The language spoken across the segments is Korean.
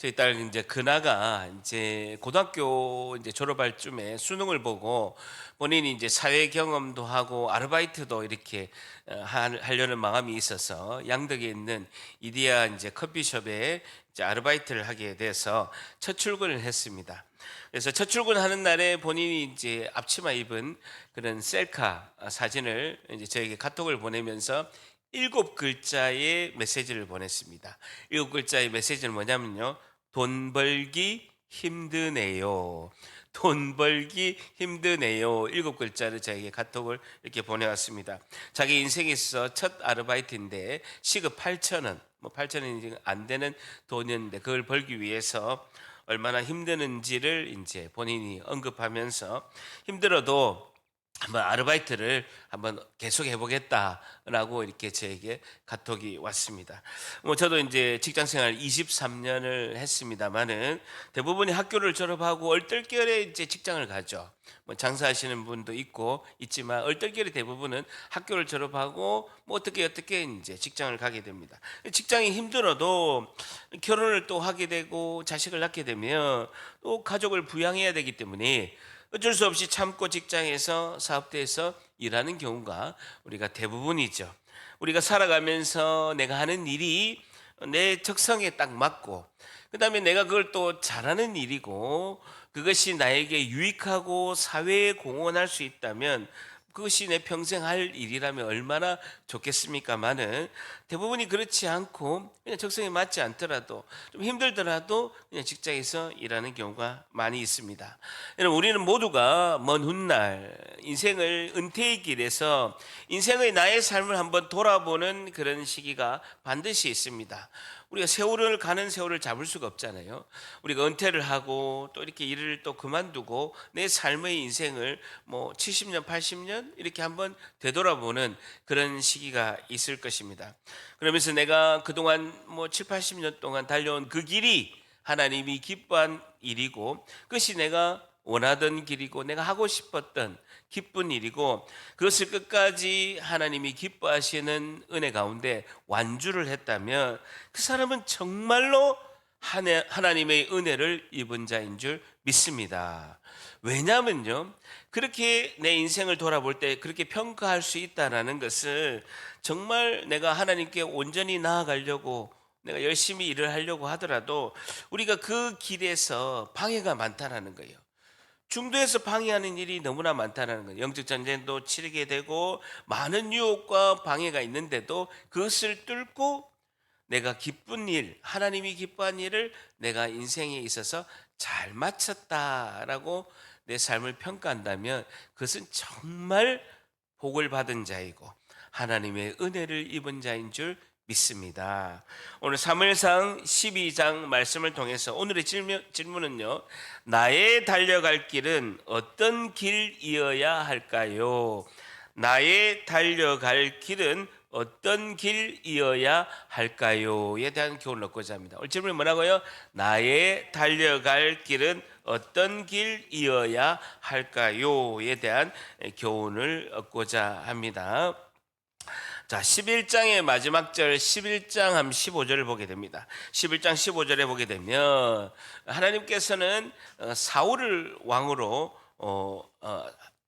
저희 딸 이제 근아가 이제 고등학교 이제 졸업할 쯤에 수능을 보고 본인이 이제 사회 경험도 하고 아르바이트도 이렇게 하려는 마음이 있어서 양덕에 있는 이디야 이제 커피숍에 이제 아르바이트를 하게 돼서 첫 출근을 했습니다. 그래서 첫 출근하는 날에 본인이 이제 앞치마 입은 그런 셀카 사진을 이제 저에게 카톡을 보내면서 7글자의 메시지를 보냈습니다. 7글자의 메시지는 뭐냐면요. 돈 벌기 힘드네요. 돈 벌기 힘드네요. 7글자를 저에게 카톡을 이렇게 보내왔습니다. 자기 인생에서 첫 아르바이트인데 시급 8,000원, 뭐 8,000원이 안 되는 돈이었는데 그걸 벌기 위해서 얼마나 힘드는지를 이제 본인이 언급하면서 힘들어도 한번 아르바이트를 한번 계속 해보겠다라고 이렇게 저에게 카톡이 왔습니다. 뭐 저도 이제 직장 생활 23년을 했습니다만은 대부분이 학교를 졸업하고 얼떨결에 이제 직장을 가죠. 뭐 장사하시는 분도 있지만 얼떨결에 대부분은 학교를 졸업하고 뭐 어떻게 이제 직장을 가게 됩니다. 직장이 힘들어도 결혼을 또 하게 되고 자식을 낳게 되면 또 가족을 부양해야 되기 때문에 어쩔 수 없이 참고 직장에서 사업대에서 일하는 경우가 우리가 대부분이죠. 우리가 살아가면서 내가 하는 일이 내 적성에 딱 맞고 그다음에 내가 그걸 또 잘하는 일이고 그것이 나에게 유익하고 사회에 공헌할 수 있다면 그것이 내 평생 할 일이라면 얼마나 좋겠습니까마는 대부분이 그렇지 않고 그냥 적성에 맞지 않더라도 좀 힘들더라도 그냥 직장에서 일하는 경우가 많이 있습니다. 여러분 우리는 모두가 먼 훗날 인생을 은퇴의 길에서 인생의 나의 삶을 한번 돌아보는 그런 시기가 반드시 있습니다. 우리가 세월을 가는 세월을 잡을 수가 없잖아요. 우리가 은퇴를 하고 또 이렇게 일을 또 그만두고 내 삶의 인생을 뭐 70년, 80년 이렇게 한번 되돌아보는 그런 시기가 있을 것입니다. 그러면서 내가 그동안 뭐 7, 80년 동안 달려온 그 길이 하나님이 기뻐한 일이고 그것이 내가 원하던 길이고 내가 하고 싶었던 기쁜 일이고 그것을 끝까지 하나님이 기뻐하시는 은혜 가운데 완주를 했다면 그 사람은 정말로 하나님의 은혜를 입은 자인 줄 믿습니다. 왜냐하면요, 그렇게 내 인생을 돌아볼 때 그렇게 평가할 수 있다는 것을 정말 내가 하나님께 온전히 나아가려고 내가 열심히 일을 하려고 하더라도 우리가 그 길에서 방해가 많다는 거예요. 중도에서 방해하는 일이 너무나 많다는 거예요. 영적 전쟁도 치르게 되고 많은 유혹과 방해가 있는데도 그것을 뚫고 내가 기쁜 일, 하나님이 기뻐한 일을 내가 인생에 있어서 잘 마쳤다라고 내 삶을 평가한다면 그것은 정말 복을 받은 자이고 하나님의 은혜를 입은 자인 줄 믿습니다. 오늘 사무엘상 12장 말씀을 통해서 오늘의 질문은요. 나의 달려갈 길은 어떤 길이어야 할까요? 나의 달려갈 길은 어떤 길이어야 할까요?에 대한 교훈을 얻고자 합니다. 오늘 질문이 뭐라고요? 나의 달려갈 길은 어떤 길이어야 할까요?에 대한 교훈을 얻고자 합니다. 자, 11장의 마지막 절 11장 한 15절을 보게 됩니다. 11장 15절에 보게 되면 하나님께서는 사울을 왕으로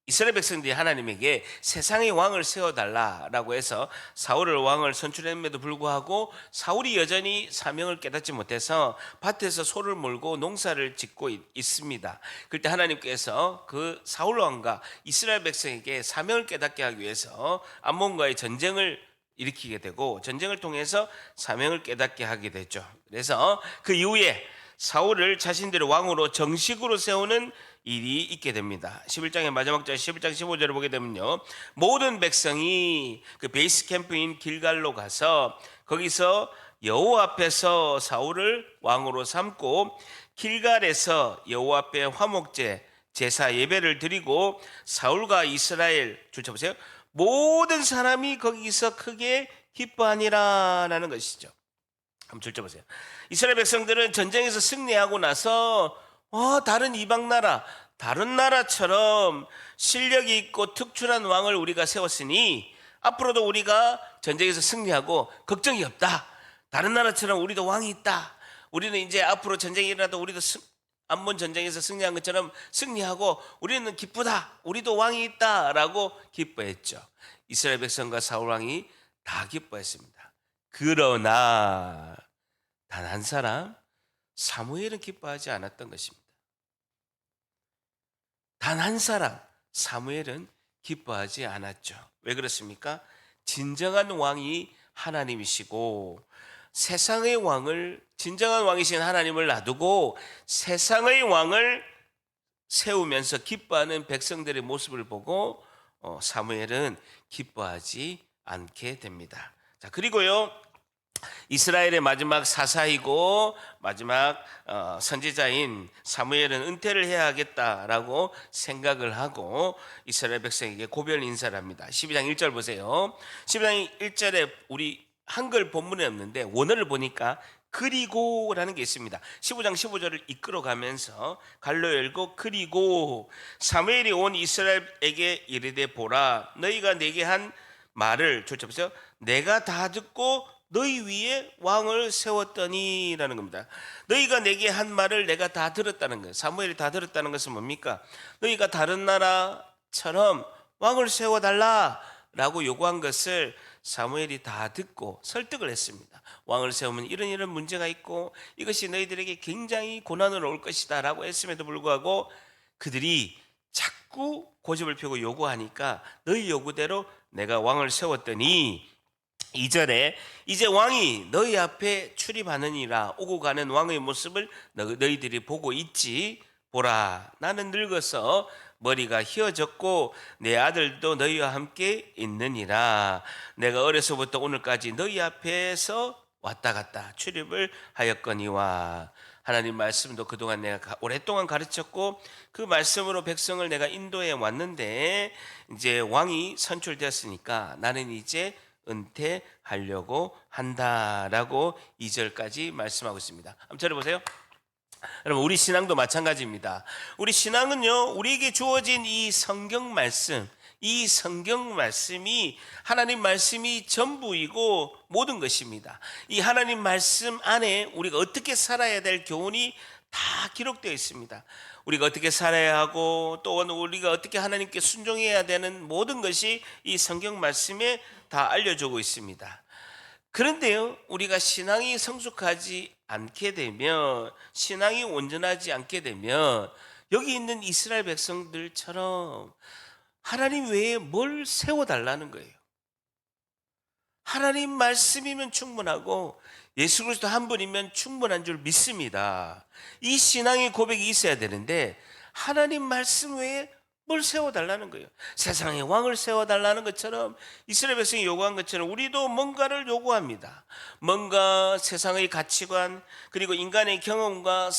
이스라엘 백성들이 하나님에게 세상의 왕을 세워달라라고 해서 사울을 왕을 선출했음에도 불구하고 사울이 여전히 사명을 깨닫지 못해서 밭에서 소를 몰고 농사를 짓고 있습니다. 그때 하나님께서 그 사울 왕과 이스라엘 백성에게 사명을 깨닫게 하기 위해서 암몬과의 전쟁을 일으키게 되고 전쟁을 통해서 사명을 깨닫게 하게 되죠. 그래서 그 이후에 사울을 자신들의 왕으로 정식으로 세우는 일이 있게 됩니다. 11장의 마지막 절 11장 15절을 보게 되면요. 모든 백성이 그 베이스 캠프인 길갈로 가서 거기서 여호와 앞에서 사울을 왕으로 삼고 길갈에서 여호와 앞에 화목제 제사 예배를 드리고 사울과 이스라엘 줄 쳐보세요. 모든 사람이 거기서 크게 기뻐하니라라는 것이죠. 한번 줄쳐보세요. 이스라엘 백성들은 전쟁에서 승리하고 나서 다른 이방 나라, 다른 나라처럼 실력이 있고 특출한 왕을 우리가 세웠으니 앞으로도 우리가 전쟁에서 승리하고 걱정이 없다. 다른 나라처럼 우리도 왕이 있다. 우리는 이제 앞으로 전쟁이 일어나도 우리도 암몬 전쟁에서 승리한 것처럼 승리하고 우리는 기쁘다. 우리도 왕이 있다라고 기뻐했죠. 이스라엘 백성과 사울 왕이 다 기뻐했습니다. 그러나 단 한 사람 사무엘은 기뻐하지 않았던 것입니다. 단 한 사람 사무엘은 기뻐하지 않았죠. 왜 그렇습니까? 진정한 왕이 하나님이시고 세상의 왕을, 진정한 왕이신 하나님을 놔두고 세상의 왕을 세우면서 기뻐하는 백성들의 모습을 보고 사무엘은 기뻐하지 않게 됩니다. 자, 그리고요, 이스라엘의 마지막 사사이고 마지막 선지자인 사무엘은 은퇴를 해야 하겠다라고 생각을 하고 이스라엘 백성에게 고별 인사를 합니다. 12장 1절 보세요. 12장 1절에 우리 한글 본문에 없는데 원어를 보니까 그리고라는 게 있습니다. 15장 15절을 이끌어가면서 갈로 열고 그리고 사무엘이 온 이스라엘에게 이르되 보라 너희가 내게 한 말을 조chấp 내가 다 듣고 너희 위에 왕을 세웠더니라는 겁니다. 너희가 내게 한 말을 내가 다 들었다는 거예요. 사무엘이 다 들었다는 것은 뭡니까? 너희가 다른 나라처럼 왕을 세워달라라고 요구한 것을 사무엘이 다 듣고 설득을 했습니다. 왕을 세우면 이런 문제가 있고 이것이 너희들에게 굉장히 고난으로 올 것이다 라고 했음에도 불구하고 그들이 자꾸 고집을 펴고 요구하니까 너희 요구대로 내가 왕을 세웠더니 2절에 이제 왕이 너희 앞에 출입하느니라 오고 가는 왕의 모습을 너희들이 보고 있지. 보라 나는 늙어서 머리가 휘어졌고 내 아들도 너희와 함께 있느니라. 내가 어려서부터 오늘까지 너희 앞에서 왔다 갔다 출입을 하였거니와. 하나님 말씀도 그동안 내가 오랫동안 가르쳤고 그 말씀으로 백성을 내가 인도해 왔는데 이제 왕이 선출되었으니까 나는 이제 은퇴하려고 한다라고 2절까지 말씀하고 있습니다. 한번 들어보세요. 여러분 우리 신앙도 마찬가지입니다. 우리 신앙은요 우리에게 주어진 이 성경 말씀, 이 성경 말씀이 하나님 말씀이 전부이고 모든 것입니다. 이 하나님 말씀 안에 우리가 어떻게 살아야 될 교훈이 다 기록되어 있습니다. 우리가 어떻게 살아야 하고 또 우리가 어떻게 하나님께 순종해야 되는 모든 것이 이 성경 말씀에 다 알려주고 있습니다. 그런데요 우리가 신앙이 성숙하지 않게 되면, 신앙이 온전하지 않게 되면 여기 있는 이스라엘 백성들처럼 하나님 외에 뭘 세워달라는 거예요. 하나님 말씀이면 충분하고 예수 그리스도 한 분이면 충분한 줄 믿습니다. 이 신앙의 고백이 있어야 되는데 하나님 말씀 외에 뭘 세워달라는 거예요. 세상에 왕을 세워달라는 것처럼 이스라엘 백성이 요구한 것처럼 우리도 뭔가를 요구합니다. 뭔가 세상의 가치관 그리고 인간의 경험과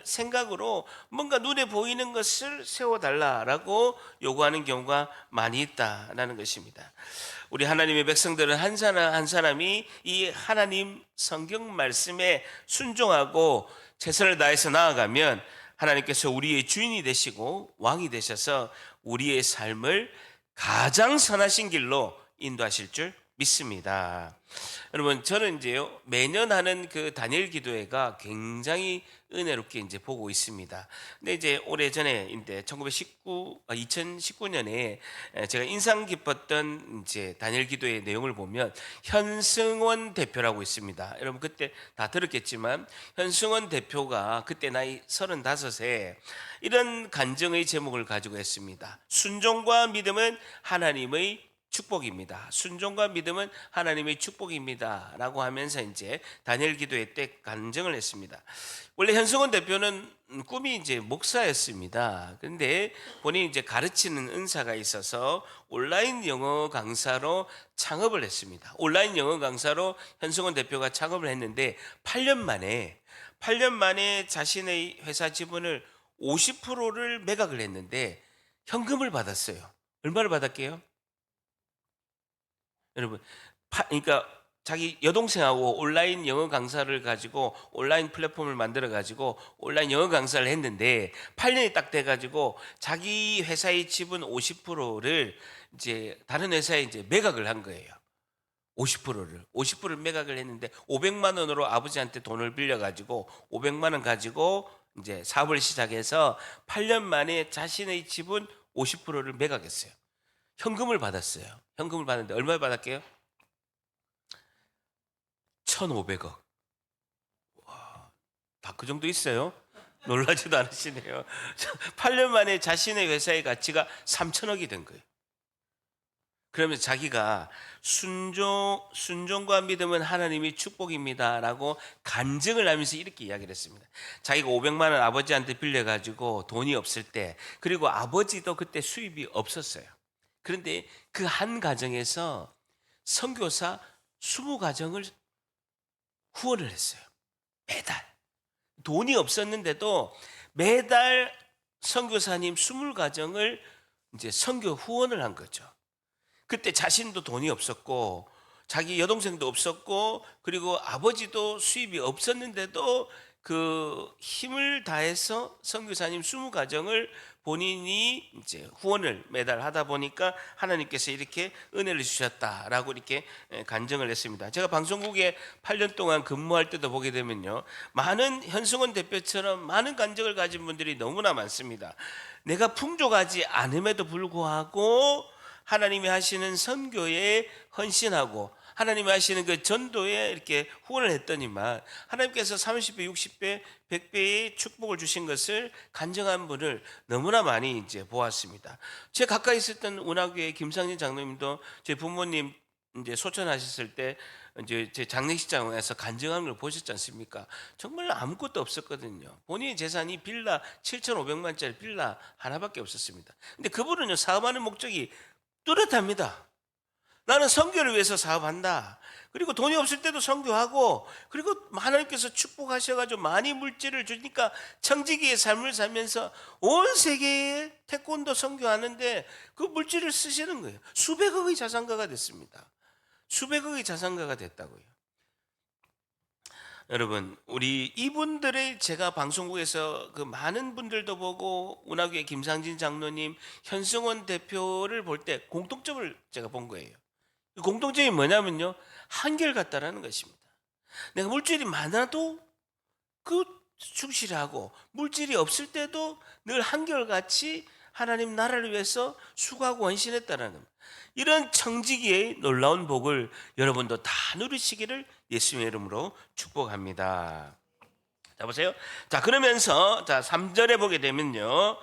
생각으로 뭔가 눈에 보이는 것을 세워달라라고 요구하는 경우가 많이 있다는 것입니다. 우리 하나님의 백성들은 한 사람 한 사람이 이 하나님 성경 말씀에 순종하고 최선을 다해서 나아가면 하나님께서 우리의 주인이 되시고 왕이 되셔서 우리의 삶을 가장 선하신 길로 인도하실 줄 믿습니다. 여러분 저는 이제요 매년 하는 그 다니엘 기도회가 굉장히 은혜롭게 이제 보고 있습니다. 근데 이제 오래전에 2019년에 제가 인상 깊었던 이제 다니엘 기도회 내용을 보면 현승원 대표라고 있습니다. 여러분 그때 다 들었겠지만 현승원 대표가 그때 나이 35세 이런 간증의 제목을 가지고 했습니다. 순종과 믿음은 하나님의 축복입니다. 순종과 믿음은 하나님의 축복입니다. 라고 하면서 이제 다니엘 기도회 때 간증을 했습니다. 원래 현승원 대표는 꿈이 이제 목사였습니다. 그런데 본인이 이제 가르치는 은사가 있어서 온라인 영어 강사로 창업을 했습니다. 온라인 영어 강사로 현승원 대표가 창업을 했는데 8년 만에 자신의 회사 지분을 50%를 매각을 했는데 현금을 받았어요. 얼마를 받았게요? 여러분, 그러니까 자기 여동생하고 온라인 영어 강사를 가지고 온라인 플랫폼을 만들어 가지고 온라인 영어 강사를 했는데 8년이 딱 돼 가지고 자기 회사의 지분 50%를 이제 다른 회사에 이제 매각을 한 거예요. 50%를 매각을 했는데 500만 원으로 아버지한테 돈을 빌려 가지고 500만 원 가지고 이제 사업을 시작해서 8년 만에 자신의 지분 50%를 매각했어요. 현금을 받았어요. 현금을 받았는데 얼마 받았게요? 1,500억. 다 그 정도 있어요? 놀라지도 않으시네요. 8년 만에 자신의 회사의 가치가 3천억이 된 거예요. 그러면 자기가 순종과 믿음은 하나님의 축복입니다라고 간증을 하면서 이렇게 이야기를 했습니다. 자기가 500만 원 아버지한테 빌려가지고 돈이 없을 때, 그리고 아버지도 그때 수입이 없었어요. 그런데 그 한 가정에서 선교사 20가정을 후원을 했어요. 매달. 돈이 없었는데도 매달 선교사님 20가정을 이제 선교 후원을 한 거죠. 그때 자신도 돈이 없었고 자기 여동생도 없었고 그리고 아버지도 수입이 없었는데도 그 힘을 다해서 선교사님 20가정을 본인이 이제 후원을 매달 하다 보니까 하나님께서 이렇게 은혜를 주셨다라고 이렇게 간증을 했습니다. 제가 방송국에 8년 동안 근무할 때도 보게 되면요, 많은 현승원 대표처럼 많은 간증을 가진 분들이 너무나 많습니다. 내가 풍족하지 않음에도 불구하고 하나님이 하시는 선교에 헌신하고 하나님이 하시는 그 전도에 이렇게 후원을 했더니만 하나님께서 30배, 60배, 100배의 축복을 주신 것을 간증한 분을 너무나 많이 이제 보았습니다. 제 가까이 있었던 운하교회 김상진 장로님도 제 부모님 이제 소천하셨을 때 이제 제 장례식장에서 간증하는 걸 보셨지 않습니까? 정말 아무것도 없었거든요. 본인의 재산이 빌라 7,500만짜리 빌라 하나밖에 없었습니다. 근데 그분은요, 사업하는 목적이 뚜렷합니다. 나는 선교를 위해서 사업한다. 그리고 돈이 없을 때도 선교하고, 그리고 하나님께서 축복하셔가지고 많이 물질을 주니까 청지기의 삶을 살면서 온 세계에 태권도 선교하는데 그 물질을 쓰시는 거예요. 수백억의 자산가가 됐습니다. 수백억의 자산가가 됐다고요. 여러분, 우리 이분들의 제가 방송국에서 그 많은 분들도 보고 운하교회 김상진 장로님, 현승원 대표를 볼 때 공통점을 제가 본 거예요. 그 공통점이 뭐냐면요, 한결같다라는 것입니다. 내가 물질이 많아도 그 충실하고 물질이 없을 때도 늘 한결같이 하나님 나라를 위해서 수고하고 헌신했다는 겁니다. 이런 청지기의 놀라운 복을 여러분도 다 누리시기를 예수님의 이름으로 축복합니다. 자, 보세요. 자, 그러면서 자, 3절에 보게 되면요,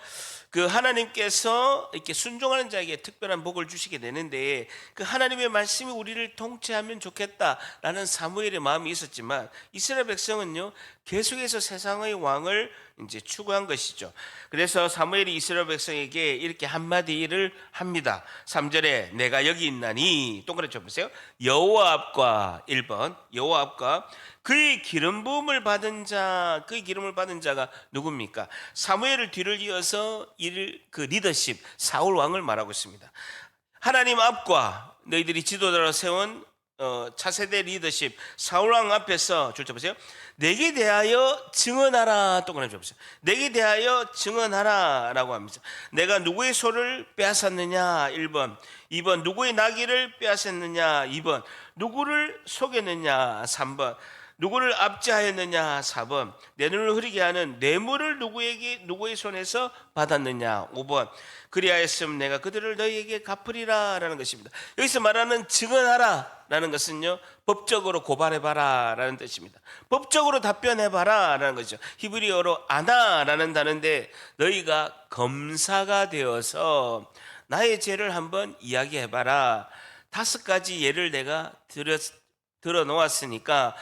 그 하나님께서 이렇게 순종하는 자에게 특별한 복을 주시게 되는데, 그 하나님의 말씀이 우리를 통치하면 좋겠다라는 사무엘의 마음이 있었지만 이스라엘 백성은요, 계속해서 세상의 왕을 이제 추구한 것이죠. 그래서 사무엘이 이스라엘 백성에게 이렇게 한마디를 합니다. 3절에 내가 여기 있나니, 동그랗게 보세요. 여호와 앞과 1번 여호와 앞과 그의 기름 부음을 받은 자, 그의 기름을 받은 자가 누굽니까? 사무엘을 뒤를 이어서 그 리더십 사울 왕을 말하고 있습니다. 하나님 앞과 너희들이 지도자로 세운 차세대 리더십 사울 왕 앞에서 줄쳐 보세요. 내게 대하여 증언하라. 동그랗게 보세요. 내게 대하여 증언하라라고 합니다. 내가 누구의 소를 빼앗았느냐? 1번. 2번 누구의 나귀를 빼앗았느냐? 2번 누구를 속였느냐? 3번 누구를 압제하였느냐? 4번 내 눈을 흐리게 하는 뇌물을 누구의 손에서 받았느냐? 5번 그리하였음 내가 그들을 너희에게 갚으리라 라는 것입니다. 여기서 말하는 증언하라 라는 것은요, 법적으로 고발해봐라 라는 뜻입니다. 법적으로 답변해봐라 라는 것이죠. 히브리어로 아나 라는 단어인데, 너희가 검사가 되어서 나의 죄를 한번 이야기해봐라. 5가지 예를 내가 들어 놓았으니까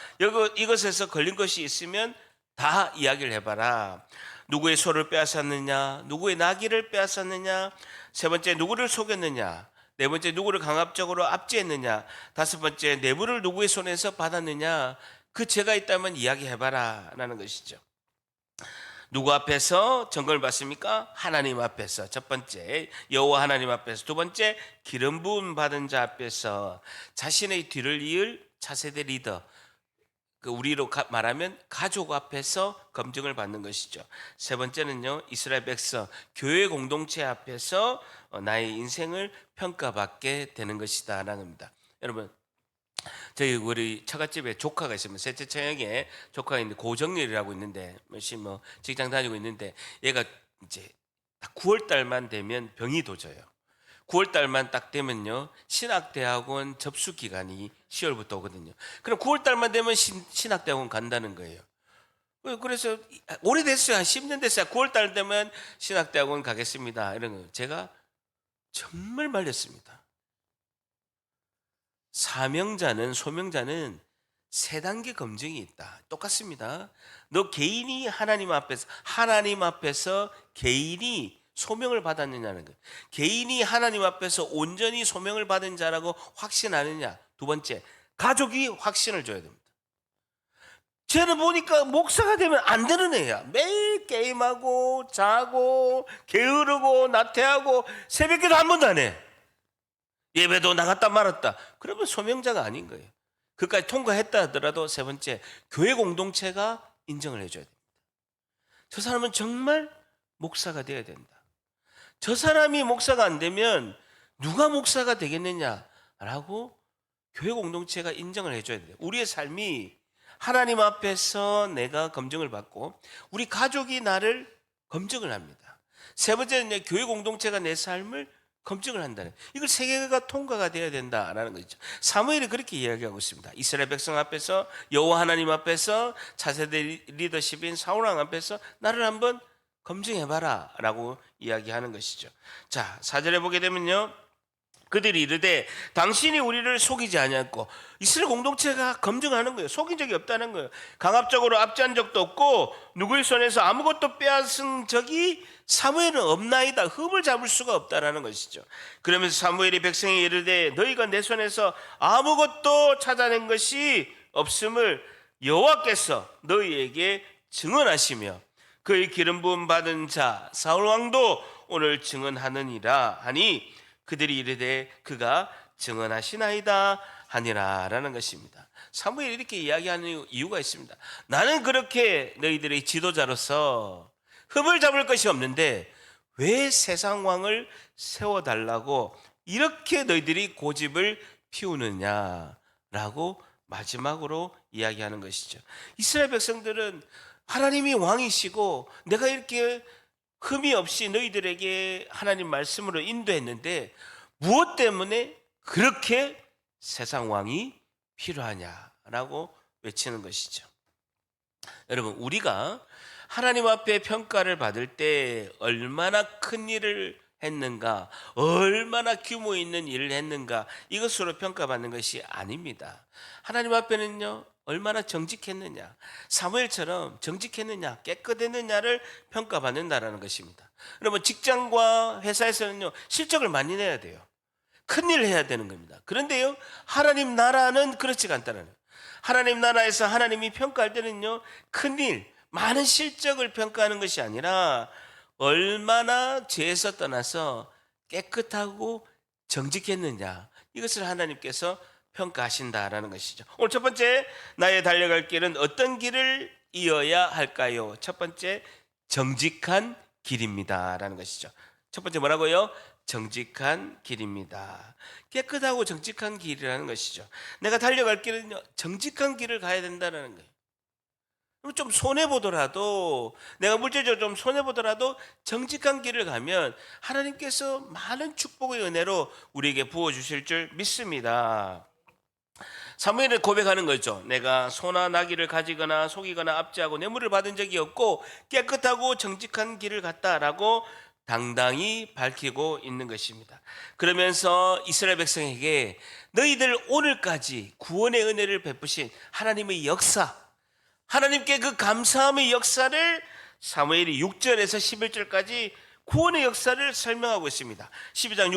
이것에서 걸린 것이 있으면 다 이야기를 해봐라. 누구의 소를 빼앗았느냐? 누구의 나귀를 빼앗았느냐? 3번째 누구를 속였느냐? 4번째 누구를 강압적으로 압제했느냐? 5번째 뇌물을 누구의 손에서 받았느냐? 그 죄가 있다면 이야기해봐라 라는 것이죠. 누구 앞에서 점검을 받습니까? 하나님 앞에서. 첫 번째 여호와 하나님 앞에서. 두 번째 기름 부음 받은 자 앞에서. 자신의 뒤를 이을 차세대 리더, 그 우리로 말하면 가족 앞에서 검증을 받는 것이죠. 세 번째는요, 이스라엘 백성 교회 공동체 앞에서 나의 인생을 평가받게 되는 것이다 라는 겁니다. 여러분, 저희 우리 처갓집에 조카가 있으면 셋째 처형에 조카가 있는데 고정렬이라고 있는데 뭐 직장 다니고 있는데 얘가 이제 딱 9월 달만 되면 병이 도져요. 9월 달만 딱 되면요 신학대학원 접수 기간이 10월부터 오거든요. 그럼 9월 달만 되면 신학대학원 간다는 거예요. 그래서 오래됐어요. 한 10년 됐어요. 9월 달 되면 신학대학원 가겠습니다. 이런 거 제가 정말 말렸습니다. 사명자는 소명자는 세 단계 검증이 있다. 똑같습니다. 너 개인이 하나님 앞에서 개인이 소명을 받았느냐는 거예요. 개인이 하나님 앞에서 온전히 소명을 받은 자라고 확신하느냐. 두 번째, 가족이 확신을 줘야 됩니다. 쟤는 보니까 목사가 되면 안 되는 애야. 매일 게임하고 자고 게으르고 나태하고 새벽기도 한 번도 안 해. 예배도 나갔다 말았다. 그러면 소명자가 아닌 거예요. 그까지 통과했다 하더라도 세 번째, 교회 공동체가 인정을 해줘야 됩니다. 저 사람은 정말 목사가 되어야 된다. 저 사람이 목사가 안 되면 누가 목사가 되겠느냐라고 교회 공동체가 인정을 해줘야 돼요. 우리의 삶이 하나님 앞에서 내가 검증을 받고 우리 가족이 나를 검증을 합니다. 세 번째는 교회 공동체가 내 삶을 검증을 한다는, 이걸 세 개가 통과가 되어야 된다라는 거죠. 사무엘이 그렇게 이야기하고 있습니다. 이스라엘 백성 앞에서, 여호와 하나님 앞에서, 차세대 리더십인 사울 왕 앞에서 나를 한번 검증해봐라 라고 이야기하는 것이죠. 자, 4절에 보게 되면요, 그들이 이르되 당신이 우리를 속이지 아니했고, 이스라엘 공동체가 검증하는 거예요. 속인 적이 없다는 거예요. 강압적으로 압제한 적도 없고 누구의 손에서 아무것도 빼앗은 적이 사무엘은 없나이다. 흠을 잡을 수가 없다라는 것이죠. 그러면서 사무엘이 백성에 이르되 너희가 내 손에서 아무것도 찾아낸 것이 없음을 여호와께서 너희에게 증언하시며 그의 기름 부음 받은 자 사울 왕도 오늘 증언하느니라 하니 그들이 이르되 그가 증언하시나이다 하니라라는 것입니다. 사무엘이 이렇게 이야기하는 이유가 있습니다. 나는 그렇게 너희들의 지도자로서 흠을 잡을 것이 없는데 왜 세상 왕을 세워달라고 이렇게 너희들이 고집을 피우느냐라고 마지막으로 이야기하는 것이죠. 이스라엘 백성들은 하나님이 왕이시고 내가 이렇게 흠이 없이 너희들에게 하나님 말씀으로 인도했는데 무엇 때문에 그렇게 세상 왕이 필요하냐라고 외치는 것이죠. 여러분, 우리가 하나님 앞에 평가를 받을 때 얼마나 큰 일을 했는가, 얼마나 규모 있는 일을 했는가, 이것으로 평가받는 것이 아닙니다. 하나님 앞에는요, 얼마나 정직했느냐, 사무엘처럼 정직했느냐, 깨끗했느냐를 평가받는다라는 것입니다. 여러분, 직장과 회사에서는요, 실적을 많이 내야 돼요. 큰 일을 해야 되는 겁니다. 그런데요, 하나님 나라는 그렇지가 않다는 거예요. 하나님 나라에서 하나님이 평가할 때는요, 큰 일, 많은 실적을 평가하는 것이 아니라 얼마나 죄에서 떠나서 깨끗하고 정직했느냐, 이것을 하나님께서 평가하신다라는 것이죠. 오늘 첫 번째, 나의 달려갈 길은 어떤 길을 이어야 할까요? 첫 번째, 정직한 길입니다라는 것이죠. 첫 번째 뭐라고요? 정직한 길입니다. 깨끗하고 정직한 길이라는 것이죠. 내가 달려갈 길은 정직한 길을 가야 된다는 거예요. 좀 손해보더라도, 내가 물질적으로 좀 손해보더라도 정직한 길을 가면 하나님께서 많은 축복의 은혜로 우리에게 부어주실 줄 믿습니다. 사무엘은 고백하는 거죠. 내가 소나 나귀를 가지거나 속이거나 압제하고 뇌물을 받은 적이 없고 깨끗하고 정직한 길을 갔다라고 당당히 밝히고 있는 것입니다. 그러면서 이스라엘 백성에게 너희들 오늘까지 구원의 은혜를 베푸신 하나님의 역사, 하나님께 그 감사함의 역사를 사무엘이 6절에서 11절까지 구원의 역사를 설명하고 있습니다. 12장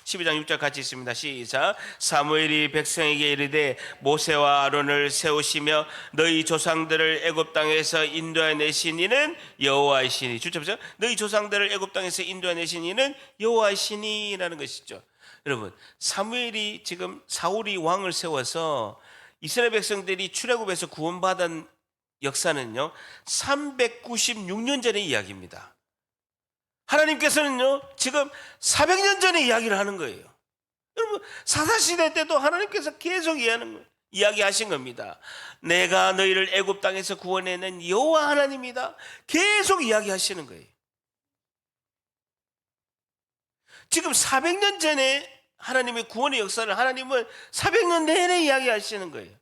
6절 같이 있습니다. 시작. 사무엘이 백성에게 이르되 모세와 아론을 세우시며 너희 조상들을 애굽 땅에서 인도해 내신 이는 여호와이시니. 주체보죠. 너희 조상들을 애굽 땅에서 인도해 내신 이는 여호와이시니라는 것이죠. 여러분, 사무엘이 지금 사울이 왕을 세워서 이스라엘 백성들이 출애굽에서 구원받은 역사는요 396년 전의 이야기입니다. 하나님께서는요 지금 400년 전의 이야기를 하는 거예요. 여러분, 사사시대 때도 하나님께서 계속 이야기하신 겁니다. 내가 너희를 애굽 땅에서 구원해낸 여호와 하나님이다. 계속 이야기하시는 거예요. 지금 400년 전에 하나님의 구원의 역사를 하나님은 400년 내내 이야기하시는 거예요.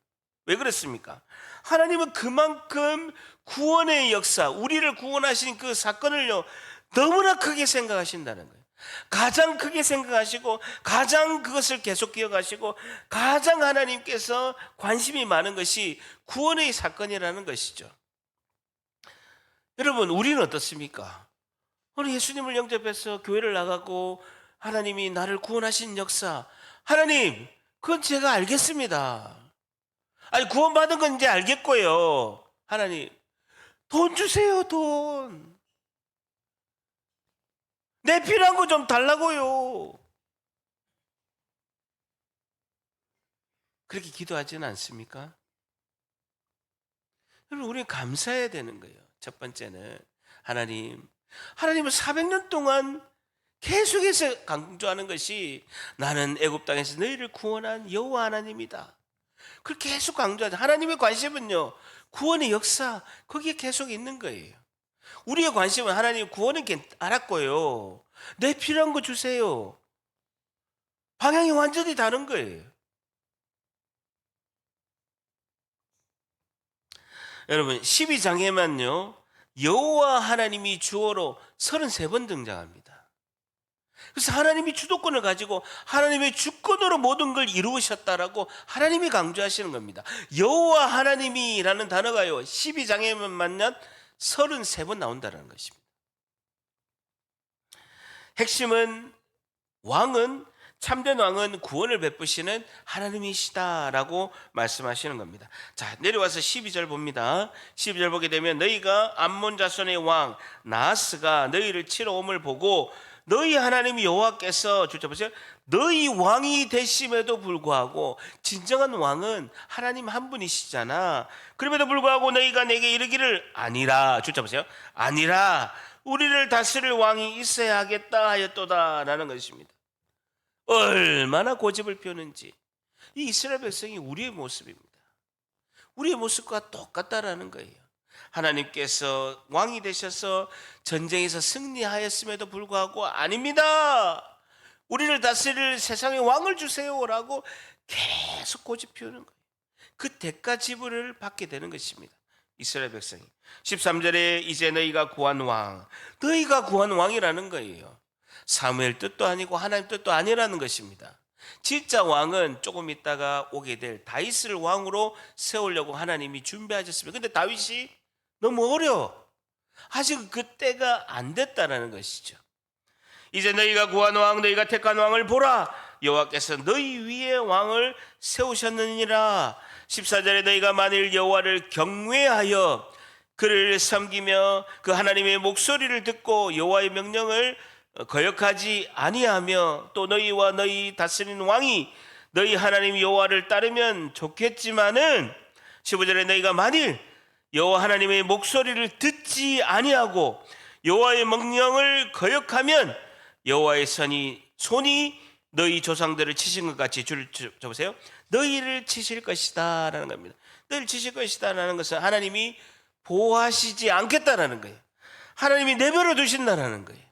왜 그렇습니까? 하나님은 그만큼 구원의 역사, 우리를 구원하신 그 사건을요, 너무나 크게 생각하신다는 거예요. 가장 크게 생각하시고, 가장 그것을 계속 기억하시고, 가장 하나님께서 관심이 많은 것이 구원의 사건이라는 것이죠. 여러분, 우리는 어떻습니까? 오늘 예수님을 영접해서 교회를 나가고 하나님이 나를 구원하신 역사, 하나님, 그건 제가 알겠습니다. 아니, 구원받은 건 이제 알겠고요. 하나님, 돈 주세요, 돈. 내 필요한 거 좀 달라고요. 그렇게 기도하지는 않습니까? 여러분, 우리는 감사해야 되는 거예요. 첫 번째는 하나님은 400년 동안 계속해서 강조하는 것이 나는 애굽 땅에서 너희를 구원한 여호와 하나님이다. 그걸 계속 강조하죠. 하나님의 관심은요, 구원의 역사, 거기에 계속 있는 거예요. 우리의 관심은 하나님 구원은 알았고요, 내 필요한 거 주세요. 방향이 완전히 다른 거예요. 여러분, 12장에만요 여호와 하나님이 주어로 33번 등장합니다. 그래서 하나님이 주도권을 가지고 하나님의 주권으로 모든 걸 이루셨다라고 하나님이 강조하시는 겁니다. 여호와 하나님이라는 단어가요 12장에만 33번 나온다는 것입니다. 핵심은 참된 왕은 구원을 베푸시는 하나님이시다라고 말씀하시는 겁니다. 자, 내려와서 12절 봅니다. 12절 보게 되면 너희가 암몬 자손의 왕 나하스가 너희를 치러 옴을 보고 너희 하나님 여호와께서 보세요. 너희 왕이 되심에도 불구하고, 진정한 왕은 하나님 한 분이시잖아. 그럼에도 불구하고 너희가 내게 이르기를 아니라, 보세요. 아니라 우리를 다스릴 왕이 있어야 하겠다 하였도다라는 것입니다. 얼마나 고집을 피우는지. 이 이스라엘 백성이 우리의 모습입니다. 우리의 모습과 똑같다라는 거예요. 하나님께서 왕이 되셔서 전쟁에서 승리하였음에도 불구하고 아닙니다, 우리를 다스릴 세상의 왕을 주세요라고 계속 고집 피우는 거예요. 그 대가 지불을 받게 되는 것입니다. 이스라엘 백성이 13절에 이제 너희가 구한 왕이라는 거예요. 사무엘 뜻도 아니고 하나님 뜻도 아니라는 것입니다. 진짜 왕은 조금 있다가 오게 될 다윗을 왕으로 세우려고 하나님이 준비하셨습니다. 근데 다윗이 너무 어려워. 아직 그때가 안 됐다라는 것이죠. 이제 너희가 구한 왕, 너희가 택한 왕을 보라. 여호와께서 너희 위에 왕을 세우셨느니라. 14절에 너희가 만일 여호와를 경외하여 그를 섬기며 그 하나님의 목소리를 듣고 여호와의 명령을 거역하지 아니하며 또 너희와 너희 다스리는 왕이 너희 하나님 여호와를 따르면 좋겠지만은 15절에 너희가 만일 여호와 하나님의 목소리를 듣지 아니하고 여호와의 명령을 거역하면 여호와의 손이 너희 조상들을 치신 것 같이 보세요. 너희를 치실 것이다 라는 겁니다. 너희를 치실 것이다 라는 것은 하나님이 보호하시지 않겠다라는 거예요. 하나님이 내버려 두신다라는 거예요.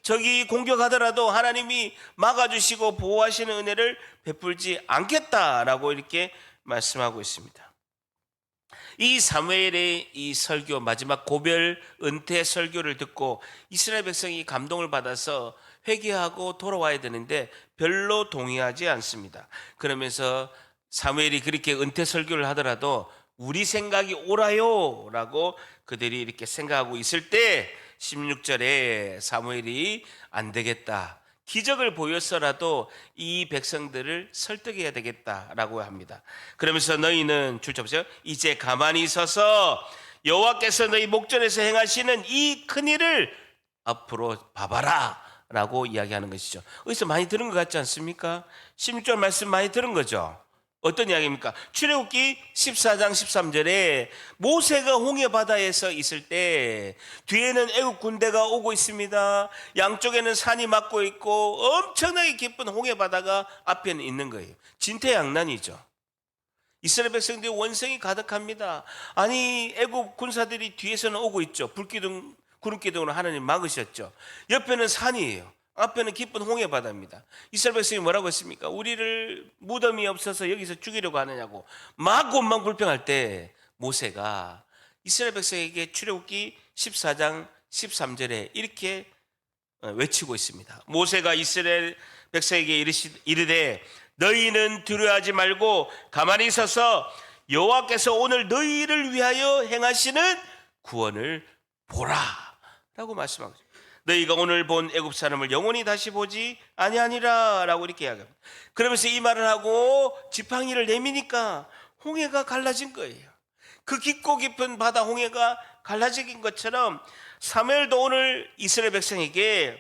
적이 공격하더라도 하나님이 막아주시고 보호하시는 은혜를 베풀지 않겠다라고 이렇게 말씀하고 있습니다. 이 사무엘의 이 설교, 마지막 고별 은퇴 설교를 듣고 이스라엘 백성이 감동을 받아서 회개하고 돌아와야 되는데 별로 동의하지 않습니다. 그러면서 사무엘이 그렇게 은퇴 설교를 하더라도 우리 생각이 옳아요 라고 그들이 이렇게 생각하고 있을 때 16절에 사무엘이 안 되겠다, 기적을 보였어라도 이 백성들을 설득해야 되겠다라고 합니다. 그러면서 너희는 보세요. 이제 가만히 서서 여호와께서 너희 목전에서 행하시는 이 큰일을 앞으로 봐봐라 라고 이야기하는 것이죠. 어디서 많이 들은 것 같지 않습니까? 16절 말씀 많이 들은 거죠. 어떤 이야기입니까? 출애굽기 14장 13절에 모세가 홍해 바다에서 있을 때 뒤에는 애굽 군대가 오고 있습니다. 양쪽에는 산이 막고 있고 엄청나게 깊은 홍해 바다가 앞에는 있는 거예요. 진퇴양난이죠. 이스라엘 백성들이 원성이 가득합니다. 아니 애굽 군사들이 뒤에서는 오고 있죠. 불기둥 구름기둥으로 하나님 막으셨죠. 옆에는 산이에요. 앞에는 깊은 홍해 바다입니다. 이스라엘 백성이 뭐라고 했습니까? 우리를 무덤이 없어서 여기서 죽이려고 하느냐고 막 원망 불평할 때 모세가 이스라엘 백성에게 출애굽기 14장 13절에 이렇게 외치고 있습니다. 모세가 이스라엘 백성에게 이르되 너희는 두려워하지 말고 가만히 있어서 여호와께서 오늘 너희를 위하여 행하시는 구원을 보라 라고 말씀하고 있습니다. 너희가 오늘 본 애굽 사람을 영원히 다시 보지 아니하니라 라고 이렇게 이야기합니다. 그러면서 이 말을 하고 지팡이를 내미니까 홍해가 갈라진 거예요. 그 깊고 깊은 바다 홍해가 갈라진 것처럼 사무엘도 오늘 이스라엘 백성에게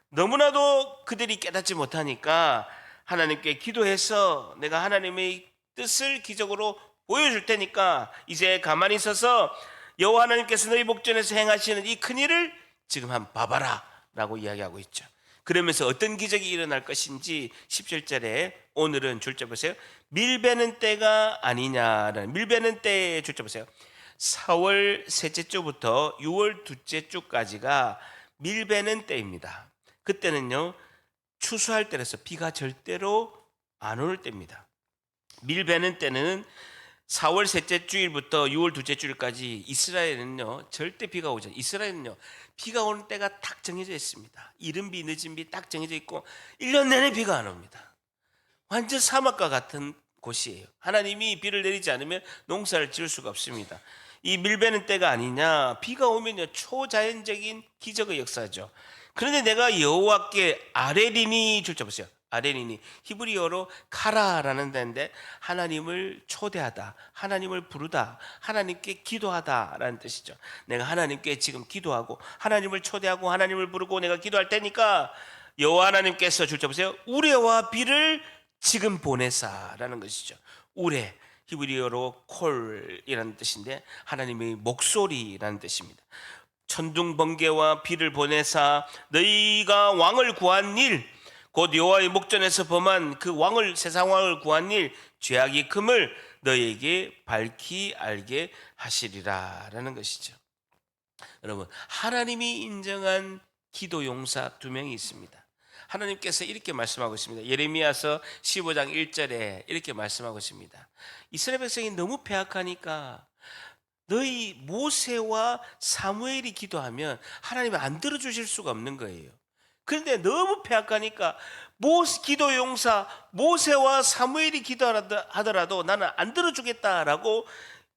너무나도 그들이 깨닫지 못하니까 하나님께 기도해서 내가 하나님의 뜻을 기적으로 보여줄 테니까 이제 가만히 있어서 여호와 하나님께서 너희 목전에서 행하시는 이 큰일을 지금 한번 봐봐라 라고 이야기하고 있죠. 그러면서 어떤 기적이 일어날 것인지 17절에 오늘은 줄자 보세요. 밀베는 때가 아니냐라는, 밀베는 때의 줄자 보세요. 4월 셋째 주부터 6월 둘째 주까지가 밀베는 때입니다. 그때는요 추수할 때라서 비가 절대로 안 올 때입니다. 밀베는 때는 4월 셋째 주일부터 6월 둘째 주일까지 이스라엘은요 절대 비가 오지 않아요. 이스라엘은요 비가 오는 때가 딱 정해져 있습니다. 이른 비 늦은 비 딱 정해져 있고 1년 내내 비가 안 옵니다. 완전 사막과 같은 곳이에요. 하나님이 비를 내리지 않으면 농사를 지을 수가 없습니다. 이 밀베는 때가 아니냐, 비가 오면요 초자연적인 기적의 역사죠. 그런데 내가 여호와께 아레리니 줄자 보세요. 아레리니 히브리어로 카라라는 데인데 하나님을 초대하다, 하나님을 부르다, 하나님께 기도하다라는 뜻이죠. 내가 하나님께 지금 기도하고 하나님을 초대하고 하나님을 부르고 내가 기도할 테니까 여호와 하나님께서 줄자 보세요. 우레와 비를 지금 보내사라는 것이죠. 우레 히브리어로 콜이라는 뜻인데 하나님의 목소리라는 뜻입니다. 천둥 번개와 비를 보내사 너희가 왕을 구한 일, 곧 여호와의 목전에서 범한 그 왕을, 세상 왕을 구한 일, 죄악이 금을 너희에게 밝히 알게 하시리라라는 것이죠. 여러분, 하나님이 인정한 기도 용사 2명이 있습니다. 하나님께서 이렇게 말씀하고 있습니다. 예레미야서 15장 1절에 이렇게 말씀하고 있습니다. 이스라엘 백성이 너무 패악하니까 너희 모세와 사무엘이 기도하면 하나님이 안 들어주실 수가 없는 거예요. 그런데 너무 패악하니까 기도 용사 모세와 사무엘이 기도하더라도 나는 안 들어주겠다라고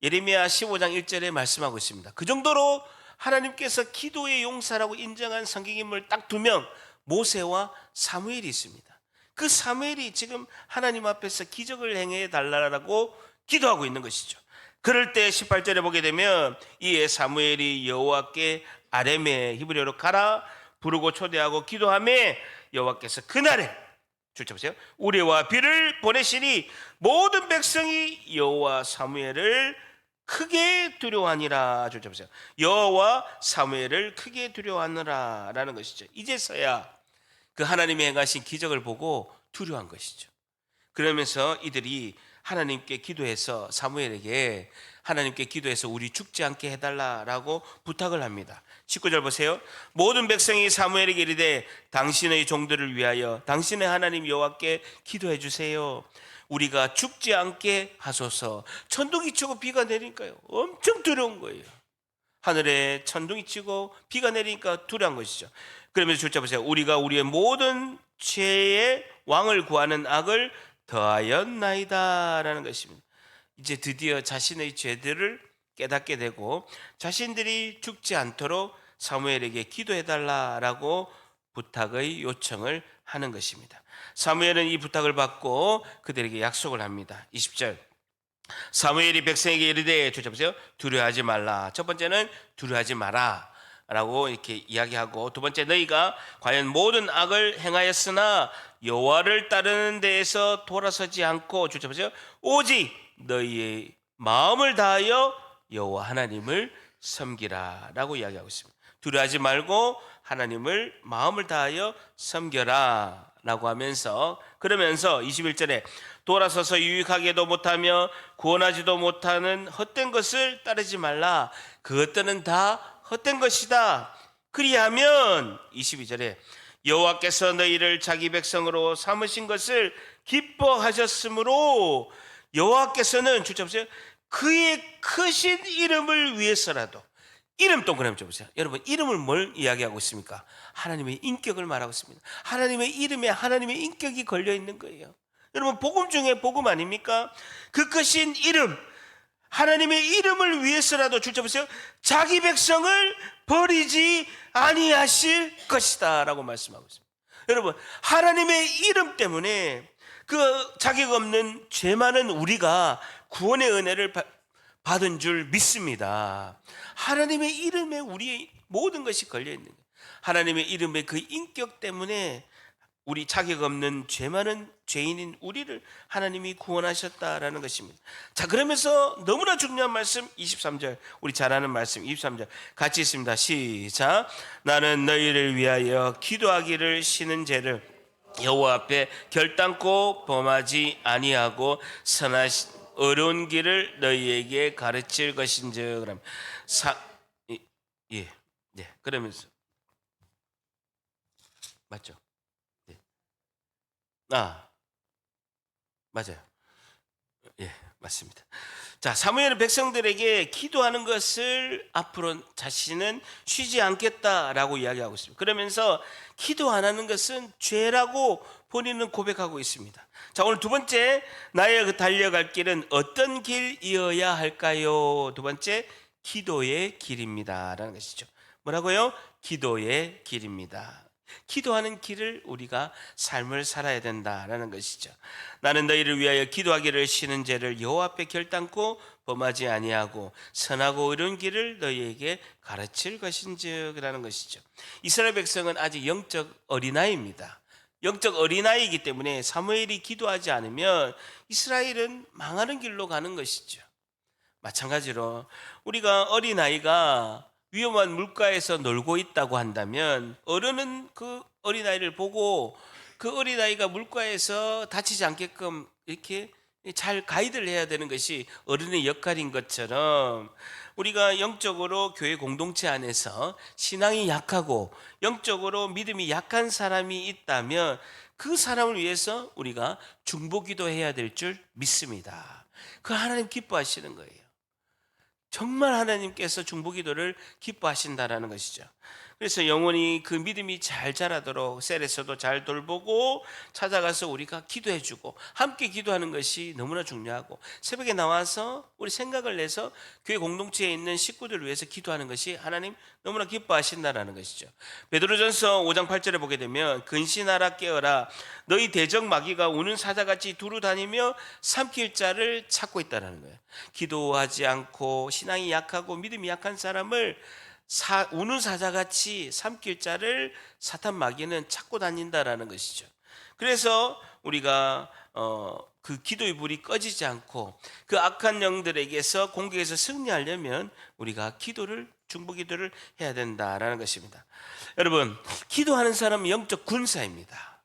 예레미야 15장 1절에 말씀하고 있습니다. 그 정도로 하나님께서 기도의 용사라고 인정한 성경인물 딱 2명, 모세와 사무엘이 있습니다. 그 사무엘이 지금 하나님 앞에서 기적을 행해 달라고 기도하고 있는 것이죠. 그럴 때 18절에 보게 되면 이에 사무엘이 여호와께 아레메 히브리어로 가라 부르고 초대하고 기도하매 여호와께서 그날에 줄자 보세요. 우레와 비를 보내시니 모든 백성이 여호와 사무엘을 크게 두려워하니라. 줄자 보세요. 여호와 사무엘을 크게 두려워하느라라는 것이죠. 이제서야 그 하나님이 행하신 기적을 보고 두려워한 것이죠. 그러면서 이들이 하나님께 기도해서 사무엘에게 하나님께 기도해서 우리 죽지 않게 해달라라고 부탁을 합니다. 19절 보세요. 모든 백성이 사무엘에게 이르되 당신의 종들을 위하여 당신의 하나님 여호와께 기도해 주세요. 우리가 죽지 않게 하소서. 천둥이 치고 비가 내리니까요 엄청 두려운 거예요. 하늘에 천둥이 치고 비가 내리니까 두려운 것이죠. 그러면서 줄자 보세요. 우리가 우리의 모든 죄의 왕을 구하는 악을 더하였나이다 라는 것입니다. 이제 드디어 자신의 죄들을 깨닫게 되고 자신들이 죽지 않도록 사무엘에게 기도해달라라고 부탁의 요청을 하는 것입니다. 사무엘은 이 부탁을 받고 그들에게 약속을 합니다. 20절 사무엘이 백성에게 이르되 줄자 보세요. 두려워하지 말라. 첫 번째는 두려워하지 마라. 라고 이렇게 이야기하고, 두 번째, 너희가 과연 모든 악을 행하였으나 여호와를 따르는 데에서 돌아서지 않고, 주제 보세요, 오직 너희의 마음을 다하여 여호와 하나님을 섬기라 라고 이야기하고 있습니다. 두려워하지 말고 하나님을 마음을 다하여 섬겨라 라고 하면서, 그러면서 21절에 돌아서서 유익하게도 못하며 구원하지도 못하는 헛된 것을 따르지 말라. 그것들은 다 헛된 것이다. 그리하면 22절에 여호와께서 너희를 자기 백성으로 삼으신 것을 기뻐하셨으므로, 여호와께서는 주저 보세요, 그의 크신 이름을 위해서라도, 이름 동그라미 쳐보세요. 여러분, 이름을 뭘 이야기하고 있습니까? 하나님의 인격을 말하고 있습니다. 하나님의 이름에 하나님의 인격이 걸려 있는 거예요. 여러분, 복음 중에 복음 아닙니까? 그 크신 이름, 하나님의 이름을 위해서라도 주저 보세요, 자기 백성을 버리지 아니하실 것이다 라고 말씀하고 있습니다. 여러분, 하나님의 이름 때문에 그 자격 없는 죄 많은 우리가 구원의 은혜를 받은 줄 믿습니다. 하나님의 이름에 우리의 모든 것이 걸려있는 거예요. 하나님의 이름의 그 인격 때문에 우리 자격 없는 죄 많은 죄인인 우리를 하나님이 구원하셨다라는 것입니다. 자, 그러면서 너무나 중요한 말씀 23절, 우리 잘 아는 말씀 23절 같이 있습니다. 시작. 나는 너희를 위하여 기도하기를 쉬는 죄를 여호와 앞에 결단코 범하지 아니하고 선하신 어려운 길을 너희에게 가르칠 것인즉. 그럼 그러면서 맞죠? 맞아요. 예, 맞습니다. 자, 사무엘은 백성들에게 기도하는 것을 앞으로 자신은 쉬지 않겠다라고 이야기하고 있습니다. 그러면서 기도 안 하는 것은 죄라고 본인은 고백하고 있습니다. 자, 오늘 두 번째, 나의 그 달려갈 길은 어떤 길이어야 할까요? 두 번째, 기도의 길입니다라는 것이죠. 뭐라고요? 기도의 길입니다. 기도하는 길을 우리가 삶을 살아야 된다라는 것이죠. 나는 너희를 위하여 기도하기를 쉬는 죄를 여호와 앞에 결단코 범하지 아니하고 선하고 의로운 길을 너희에게 가르칠 것인지라는 것이죠. 이스라엘 백성은 아직 영적 어린아이입니다. 영적 어린아이이기 때문에 사무엘이 기도하지 않으면 이스라엘은 망하는 길로 가는 것이죠. 마찬가지로 우리가 어린아이가 위험한 물가에서 놀고 있다고 한다면 어른은 그 어린아이를 보고 그 어린아이가 물가에서 다치지 않게끔 이렇게 잘 가이드를 해야 되는 것이 어른의 역할인 것처럼, 우리가 영적으로 교회 공동체 안에서 신앙이 약하고 영적으로 믿음이 약한 사람이 있다면 그 사람을 위해서 우리가 중보기도 해야 될 줄 믿습니다. 그 하나님 기뻐하시는 거예요. 정말 하나님께서 중보기도를 기뻐하신다라는 것이죠. 그래서 영원히 그 믿음이 잘 자라도록 셀에서도 잘 돌보고 찾아가서 우리가 기도해주고 함께 기도하는 것이 너무나 중요하고, 새벽에 나와서 우리 생각을 내서 교회 공동체에 있는 식구들을 위해서 기도하는 것이 하나님 너무나 기뻐하신다라는 것이죠. 베드로전서 5장 8절에 보게 되면 근신하라 깨어라 너희 대적 마귀가 우는 사자같이 두루 다니며 삼킬 자를 찾고 있다는 거예요. 기도하지 않고 신앙이 약하고 믿음이 약한 사람을 우는 사자같이 삼킬 자를 사탄 마귀는 찾고 다닌다라는 것이죠. 그래서 우리가 그 기도의 불이 꺼지지 않고 그 악한 영들에게서 공격에서 승리하려면 우리가 중보기도를 해야 된다라는 것입니다. 여러분, 기도하는 사람은 영적 군사입니다.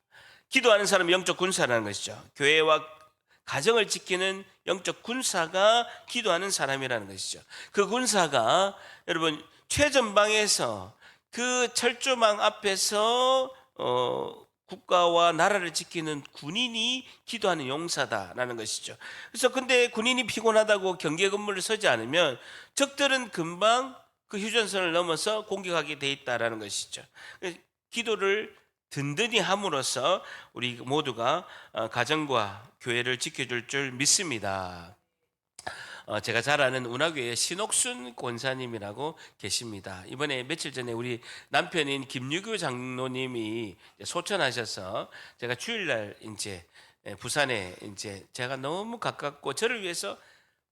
기도하는 사람은 영적 군사라는 것이죠. 교회와 가정을 지키는 영적 군사가 기도하는 사람이라는 것이죠. 그 군사가 여러분 최전방에서 그 철조망 앞에서 국가와 나라를 지키는 군인이 기도하는 용사다라는 것이죠. 그래서 근데 군인이 피곤하다고 경계 건물을 서지 않으면 적들은 금방 그 휴전선을 넘어서 공격하게 돼 있다라는 것이죠. 기도를 든든히 함으로써 우리 모두가 가정과 교회를 지켜줄 줄 믿습니다. 제가 잘 아는 운하교회 신옥순 권사님이라고 계십니다. 이번에 며칠 전에 우리 남편인 김유교 장로님이 소천하셔서 제가 주일날 이제 부산에 이제 제가 너무 가깝고 저를 위해서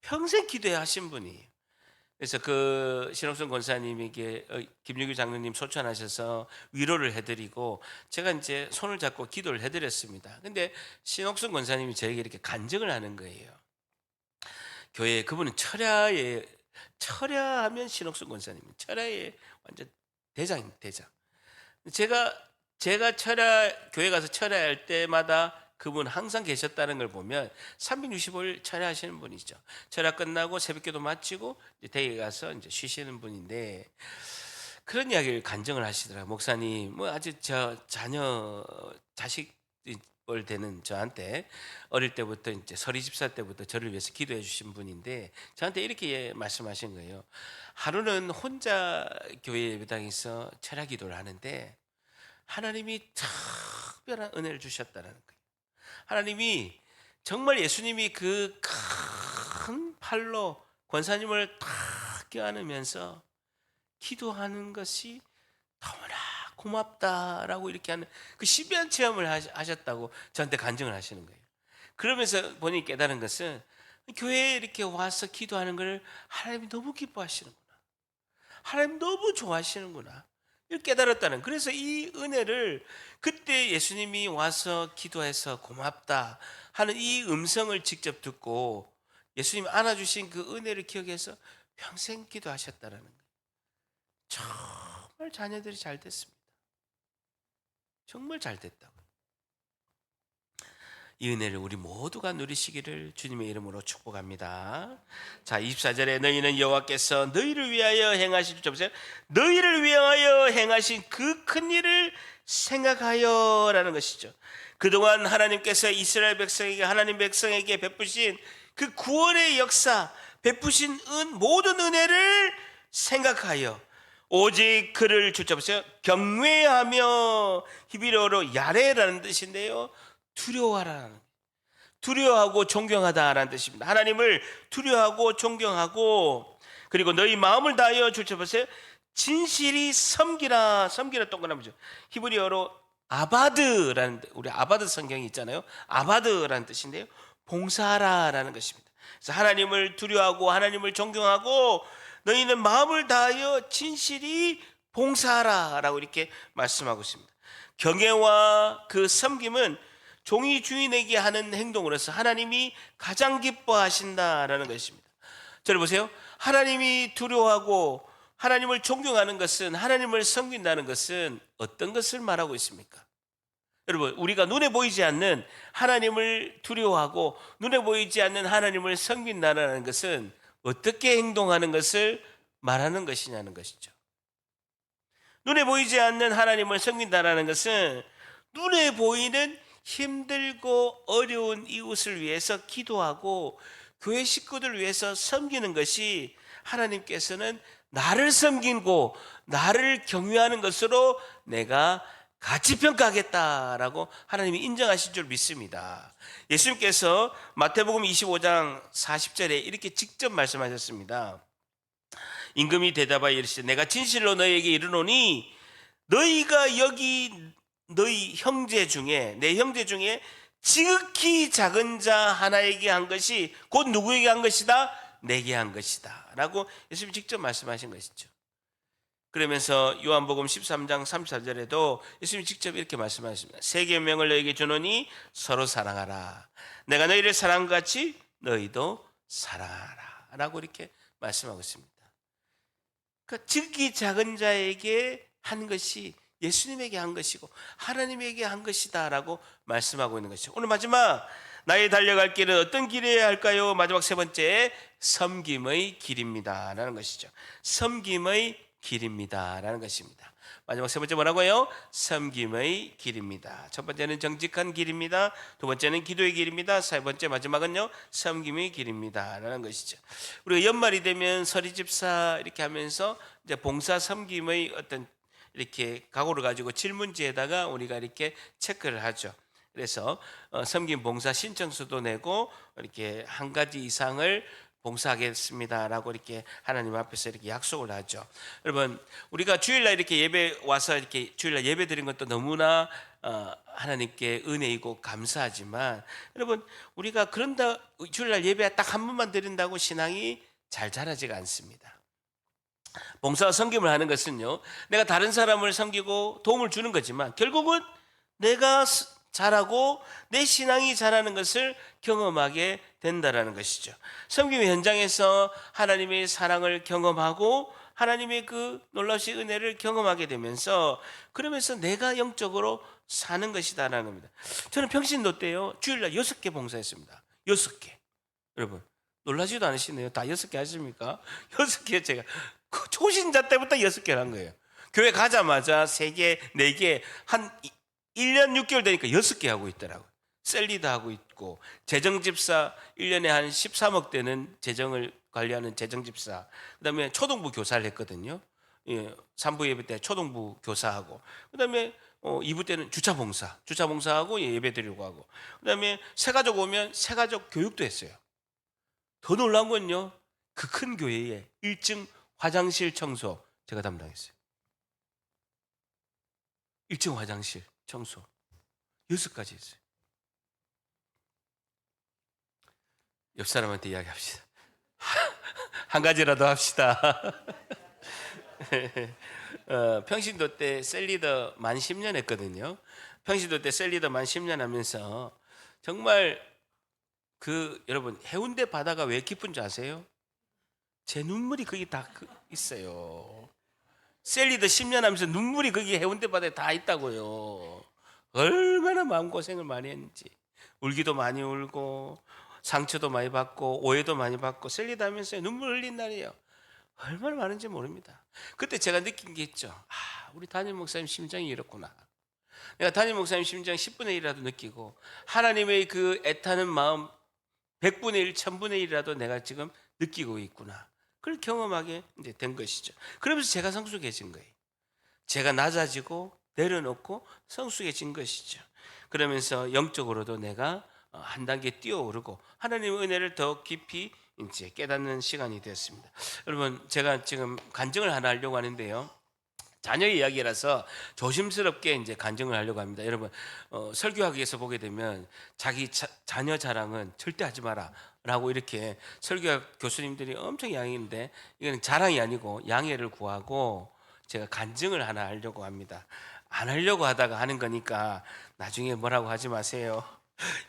평생 기도해 하신 분이에요. 그래서 그 신옥순 권사님에게 김유규 장로님 소천하셔서 위로를 해드리고 제가 이제 손을 잡고 기도를 해드렸습니다. 근데 신옥순 권사님이 저에게 이렇게 간증을 하는 거예요. 교회 그분은 철야하면 신옥순 권사님, 철야의 완전 대장입니다, 대장. 제가 철야 교회 가서 철야할 때마다 그분 항상 계셨다는 걸 보면 365일 철야하시는 분이죠. 철야 끝나고 새벽기도 마치고 이제 댁에 가서 이제 쉬시는 분인데 그런 이야기를 간증을 하시더라고요. 목사님, 뭐 아직 저 자식을 되는 저한테 어릴 때부터 이제 서리 집사 때부터 저를 위해서 기도해 주신 분인데 저한테 이렇게 말씀하신 거예요. 하루는 혼자 교회 예배당에서 철야 기도를 하는데 하나님이 특별한 은혜를 주셨다는 거예요. 하나님이 정말 예수님이 그 큰 팔로 권사님을 탁 껴안으면서 기도하는 것이 너무나 고맙다라고 이렇게 하는 그 신비한 체험을 하셨다고 저한테 간증을 하시는 거예요. 그러면서 본인이 깨달은 것은 교회에 이렇게 와서 기도하는 걸 하나님이 너무 기뻐하시는구나. 하나님 너무 좋아하시는구나. 이렇게 깨달았다는. 그래서 이 은혜를 그때 예수님이 와서 기도해서 고맙다 하는 이 음성을 직접 듣고 예수님이 안아주신 그 은혜를 기억해서 평생 기도하셨다라는 거예요. 정말 자녀들이 잘 됐습니다. 정말 잘 됐다고. 이 은혜를 우리 모두가 누리시기를 주님의 이름으로 축복합니다. 자, 24절에 너희는 여호와께서 너희를 위하여 행하신, 좀 보세요. 너희를 위하여 행하신 그 큰 일을 생각하여 라는 것이죠. 그동안 하나님께서 이스라엘 백성에게, 하나님 백성에게 베푸신 그 구원의 역사, 베푸신 모든 은혜를 생각하여 오직 그를 보세요. 경외하며, 히브리어로 야레라는 뜻인데요. 두려워하라는, 두려워하고 존경하다라는 뜻입니다. 하나님을 두려워하고 존경하고, 그리고 너희 마음을 다하여 보세요. 진실이 섬기라. 섬기라 동그라미 죠. 히브리어로 아바드라는, 우리 아바드 성경이 있잖아요. 아바드라는 뜻인데요. 봉사하라라는 것입니다. 그래서 하나님을 두려워하고 하나님을 존경하고 너희는 마음을 다하여 진실이 봉사하라라고 이렇게 말씀하고 있습니다. 경외와 그 섬김은 종이 주인에게 하는 행동으로서 하나님이 가장 기뻐하신다라는 것입니다. 저를 보세요. 하나님이 두려워하고 하나님을 존경하는 것은, 하나님을 섬긴다는 것은 어떤 것을 말하고 있습니까? 여러분, 우리가 눈에 보이지 않는 하나님을 두려워하고 눈에 보이지 않는 하나님을 섬긴다는 것은 어떻게 행동하는 것을 말하는 것이냐는 것이죠. 눈에 보이지 않는 하나님을 섬긴다는 것은 눈에 보이는 힘들고 어려운 이웃을 위해서 기도하고 교회 식구들을 위해서 섬기는 것이 하나님께서는 나를 섬기고 나를 경외하는 것으로 내가 가치 평가하겠다라고 하나님이 인정하신 줄 믿습니다. 예수님께서 마태복음 25장 40절에 이렇게 직접 말씀하셨습니다. 임금이 대답하여 이르시되 내가 진실로 너희에게 이르노니 너희가 여기 너희 형제 중에, 내 형제 중에 지극히 작은 자 하나에게 한 것이 곧 누구에게 한 것이다? 내게 한 것이다 라고 예수님이 직접 말씀하신 것이죠. 그러면서 요한복음 13장 34절에도 예수님이 직접 이렇게 말씀하셨습니다. 새 계명을 너희에게 주노니 서로 사랑하라. 내가 너희를 사랑한 것 같이 너희도 사랑하라 라고 이렇게 말씀하고 있습니다. 그러니까 지극히 작은 자에게 한 것이 예수님에게 한 것이고 하나님에게 한 것이다 라고 말씀하고 있는 것이죠. 오늘 마지막, 나의 달려갈 길은 어떤 길이어야 할까요? 마지막 세 번째, 섬김의 길입니다 라는 것이죠. 섬김의 길입니다 라는 것입니다. 마지막 세 번째 뭐라고요? 섬김의 길입니다. 첫 번째는 정직한 길입니다. 두 번째는 기도의 길입니다. 세 번째 마지막은요, 섬김의 길입니다 라는 것이죠. 우리가 연말이 되면 서리 집사 이렇게 하면서 이제 봉사 섬김의 어떤 이렇게 각오를 가지고 질문지에다가 우리가 이렇게 체크를 하죠. 그래서 섬김 봉사 신청서도 내고 이렇게 한 가지 이상을 봉사하겠습니다라고 이렇게 하나님 앞에서 이렇게 약속을 하죠. 여러분, 우리가 주일날 이렇게 예배 와서 이렇게 주일날 예배 드린 것도 너무나 하나님께 은혜이고 감사하지만, 여러분, 우리가 그런다 주일날 예배 딱 한 번만 드린다고 신앙이 잘 자라지가 않습니다. 봉사와 섬김을 하는 것은요, 내가 다른 사람을 섬기고 도움을 주는 거지만 결국은 내가 자라고 내 신앙이 자라는 것을 경험하게 된다라는 것이죠. 섬김의 현장에서 하나님의 사랑을 경험하고 하나님의 그 놀라우신 은혜를 경험하게 되면서, 그러면서 내가 영적으로 사는 것이다라는 겁니다. 저는 평신도 때요, 주일날 6개 봉사했습니다. 6개. 여러분 놀라지도 않으시네요. 다 6개 하십니까? 6개 제가 그 초신자 때부터 6개를 한 거예요. 교회 가자마자 3개, 4개, 한 1년 6개월 되니까 6개 하고 있더라고요. 셀리드 하고 있고, 재정집사 1년에 한 13억 되는 재정을 관리하는 재정집사, 그 다음에 초등부 교사를 했거든요. 예, 3부 예배 때 초등부 교사하고, 그 다음에 2부 때는 주차봉사하고 예배 드리고 하고, 그 다음에 새가족 오면 새가족 교육도 했어요. 더 놀라운 건요, 그 큰 교회에 1층 화장실 청소 제가 담당했어요. 1층 화장실 청소 6가지 했어요. 옆 사람한테 이야기합시다. 한 가지라도 합시다. 평신도 때 셀리더 만 10년 했거든요. 평신도 때 셀리더 만 10년 하면서 정말 여러분 해운대 바다가 왜 깊은 줄 아세요? 제 눈물이 거기 다 있어요. 셀리더 10년 하면서 눈물이 거기 해운대 바다에 다 있다고요. 얼마나 마음고생을 많이 했는지. 울기도 많이 울고 상처도 많이 받고 오해도 많이 받고 셀리더 하면서 눈물 흘린 날이에요. 얼마나 많은지 모릅니다. 그때 제가 느낀 게 있죠. 우리 담임 목사님 심정이 이렇구나. 내가 담임 목사님 심정 10분의 1이라도 느끼고 하나님의 그 애타는 마음 100분의 1, 1000분의 1이라도 내가 지금 느끼고 있구나. 그걸 경험하게 이제 된 것이죠. 그러면서 제가 성숙해진 거예요. 제가 낮아지고 내려놓고 성숙해진 것이죠. 그러면서 영적으로도 내가 한 단계 뛰어오르고 하나님의 은혜를 더 깊이 이제 깨닫는 시간이 되었습니다. 여러분, 제가 지금 간증을 하나 하려고 하는데요. 자녀의 이야기라서 조심스럽게 이제 간증을 하려고 합니다. 여러분, 설교학에서 보게 되면 자기 자녀 자랑은 절대 하지 마라 라고 이렇게 설교학 교수님들이 엄청 양해인데, 이건 자랑이 아니고 양해를 구하고 제가 간증을 하나 하려고 합니다. 안 하려고 하다가 하는 거니까 나중에 뭐라고 하지 마세요.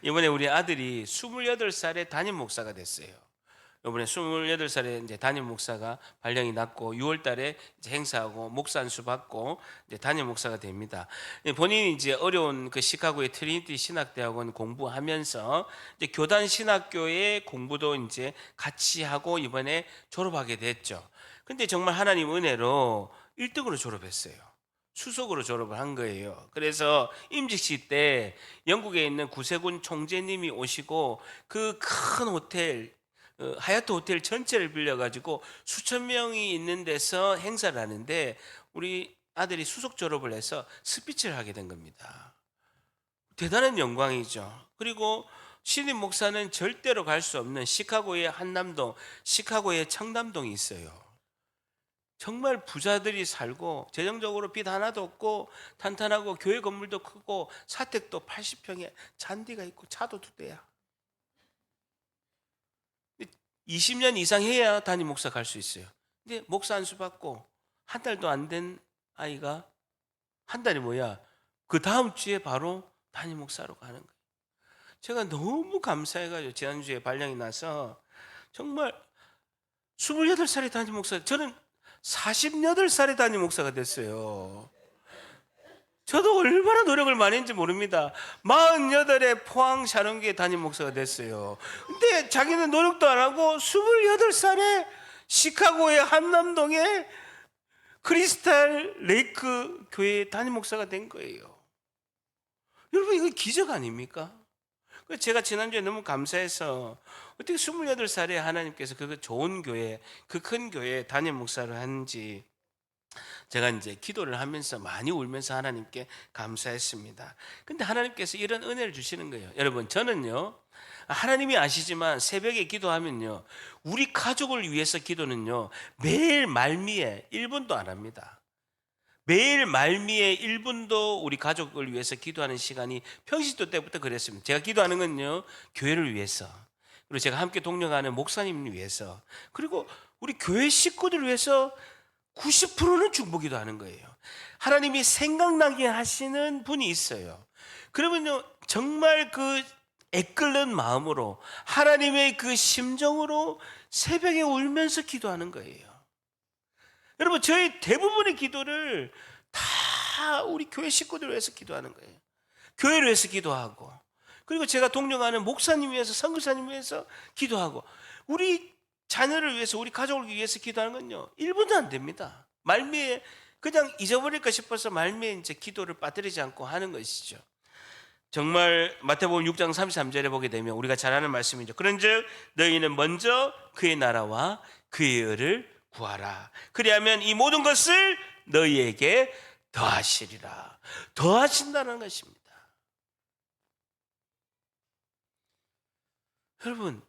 이번에 우리 아들이 28살에 담임 목사가 됐어요. 이번에 28살에 이제 담임 목사가 발령이 났고 6월 달에 이제 행사하고 목사 안수 받고 이제 담임 목사가 됩니다. 본인이 이제 어려운 그 시카고의 트리니티 신학대학원 공부하면서 이제 교단 신학교의 공부도 이제 같이 하고 이번에 졸업하게 됐죠. 근데 정말 하나님 은혜로 1등으로 졸업했어요. 수석으로 졸업을 한 거예요. 그래서 임직시 때 영국에 있는 구세군 총재님이 오시고 그 큰 호텔, 하얏트 호텔 전체를 빌려가지고 수천 명이 있는 데서 행사를 하는데 우리 아들이 수석 졸업을 해서 스피치를 하게 된 겁니다. 대단한 영광이죠. 그리고 신임 목사는 절대로 갈 수 없는 시카고의 한남동, 시카고의 청담동이 있어요. 정말 부자들이 살고 재정적으로 빚 하나도 없고 탄탄하고 교회 건물도 크고 사택도 80평에 잔디가 있고 차도 2대야. 20년 이상 해야 담임 목사 갈 수 있어요. 근데 목사 안수 받고 한 달도 안 된 아이가, 한 달이 뭐야, 그 다음 주에 바로 담임 목사로 가는 거예요. 제가 너무 감사해가지고 지난주에 발령이 나서 정말 28살에 담임 목사, 저는 48살에 담임 목사가 됐어요. 저도 얼마나 노력을 많이 했는지 모릅니다. 48에 포항 샤론교회 담임 목사가 됐어요. 근데 자기는 노력도 안 하고 28살에 시카고의 한남동에 크리스탈 레이크 교회 담임 목사가 된 거예요. 여러분, 이거 기적 아닙니까? 제가 지난주에 너무 감사해서 어떻게 28살에 하나님께서 그 좋은 교회, 그 큰 교회 담임 목사를 하는지 제가 이제 기도를 하면서 많이 울면서 하나님께 감사했습니다. 근데 하나님께서 이런 은혜를 주시는 거예요. 여러분, 저는요, 하나님이 아시지만 새벽에 기도하면요, 우리 가족을 위해서 기도는요, 매일 말미에 1분도 안 합니다. 매일 말미에 1분도 우리 가족을 위해서 기도하는 시간이 평신도 때부터 그랬습니다. 제가 기도하는 건요, 교회를 위해서, 그리고 제가 함께 동력하는 목사님을 위해서, 그리고 우리 교회 식구들을 위해서 90%는 중보기도 하는 거예요. 하나님이 생각나게 하시는 분이 있어요. 그러면요, 정말 그 애끓는 마음으로 하나님의 그 심정으로 새벽에 울면서 기도하는 거예요. 여러분, 저희 대부분의 기도를 다 우리 교회 식구들 위해서 기도하는 거예요. 교회를 위해서 기도하고, 그리고 제가 동경하는 목사님 위해서, 선교사님 위해서 기도하고, 우리 자녀를 위해서, 우리 가족을 위해서 기도하는 건요 1분도 안 됩니다. 말미에 그냥 잊어버릴까 싶어서 말미에 이제 기도를 빠뜨리지 않고 하는 것이죠. 정말 마태복음 6장 33절에 보게 되면 우리가 잘 아는 말씀이죠. 그런즉 너희는 먼저 그의 나라와 그의 의를 구하라. 그리하면 이 모든 것을 너희에게 더하시리라. 더하신다는 것입니다. 여러분,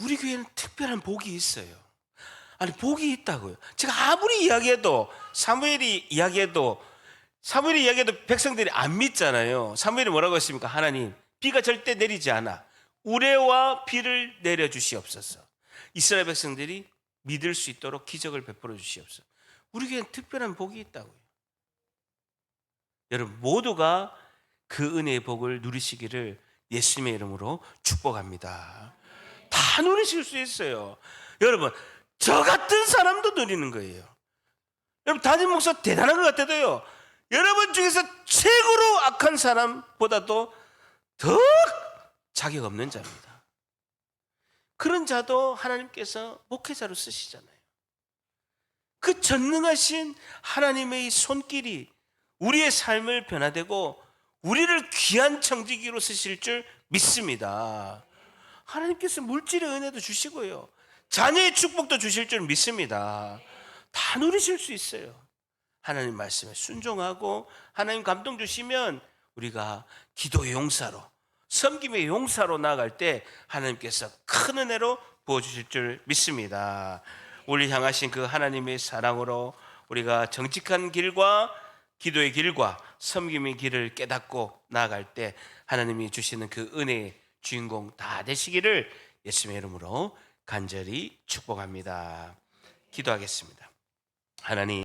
우리 교회는 특별한 복이 있어요. 아니, 복이 있다고요. 제가 아무리 이야기해도, 사무엘이 이야기해도 백성들이 안 믿잖아요. 사무엘이 뭐라고 했습니까? 하나님, 비가 절대 내리지 않아. 우레와 비를 내려주시옵소서. 이스라엘 백성들이 믿을 수 있도록 기적을 베풀어 주시옵소서. 우리 교회는 특별한 복이 있다고요. 여러분, 모두가 그 은혜의 복을 누리시기를 예수님의 이름으로 축복합니다. 다 누리실 수 있어요. 여러분, 저 같은 사람도 누리는 거예요. 여러분, 담임 목사 대단한 것 같아도요, 여러분 중에서 최고로 악한 사람보다도 더 자격 없는 자입니다. 그런 자도 하나님께서 목회자로 쓰시잖아요. 그 전능하신 하나님의 손길이 우리의 삶을 변화되고 우리를 귀한 청지기로 쓰실 줄 믿습니다. 하나님께서 물질의 은혜도 주시고요, 자녀의 축복도 주실 줄 믿습니다. 다 누리실 수 있어요. 하나님 말씀에 순종하고 하나님 감동 주시면 우리가 기도의 용사로, 섬김의 용사로 나아갈 때 하나님께서 큰 은혜로 부어주실 줄 믿습니다. 우리 향하신 그 하나님의 사랑으로 우리가 정직한 길과 기도의 길과 섬김의 길을 깨닫고 나아갈 때 하나님이 주시는 그 은혜의 주인공 다 되시기를 예수님의 이름으로 간절히 축복합니다. 기도하겠습니다. 하나님,